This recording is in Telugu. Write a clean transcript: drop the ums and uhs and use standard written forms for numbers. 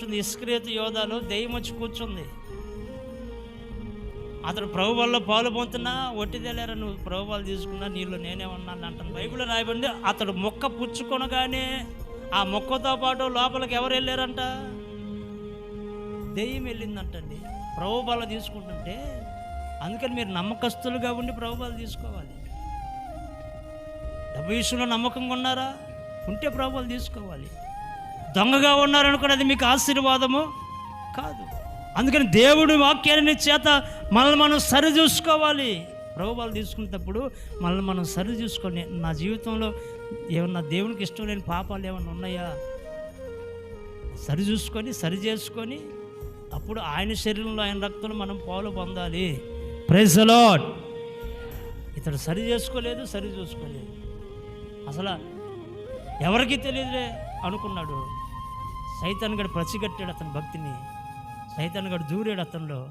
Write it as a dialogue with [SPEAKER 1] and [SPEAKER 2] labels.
[SPEAKER 1] కూర్చుంది. ఇస్కరియోతు యోధాలో దెయ్యం వచ్చి కూర్చుంది. అతడు ప్రభు వల్ల పాలు పొందుతున్నా ఒట్టిదేలేరా నువ్వు ప్రభు వాళ్ళు తీసుకున్నా నీళ్ళు నేనే ఉన్నాను అంటాను. బైబిల్లో రాయబడింది అతడు మొక్క పుచ్చుకొనగానే ఆ మొక్కతో పాటు లోపలికి ఎవరు వెళ్ళారంట? దెయ్యం వెళ్ళిందంటండి. ప్రభు బల తీసుకుంటుంటే అందుకని మీరు నమ్మకస్తులుగా ఉండి ప్రభు బల తీసుకోవాలి. డబ్బు విషయంలో నమ్మకంగా ఉన్నారా? ఉంటే ప్రభు బల తీసుకోవాలి. దొంగగా ఉన్నారనుకుని అది మీకు ఆశీర్వాదము కాదు. అందుకని దేవుడి వాక్యాన్ని చేత మనల్ని మనం సరి చూసుకోవాలి. ప్రభువాలు తీసుకునేటప్పుడు మనల్ని మనం సరి చూసుకొని, నా జీవితంలో ఏమన్నా దేవునికి ఇష్టం లేని పాపాలు ఏమన్నా ఉన్నాయా సరి చూసుకొని సరి చేసుకొని అప్పుడు ఆయన శరీరంలో ఆయన రక్తంలో మనం పాలు పొందాలి. Praise the lord. ఇతడు సరి చేసుకోలేదు, సరి చూసుకోలేదు, అసలు ఎవరికి తెలియదులే అనుకున్నాడు. సైతాన్ గడు పసిగట్టాడు అతని భక్తిని. సైతాన్ గడు దూరాడు అతనిలో.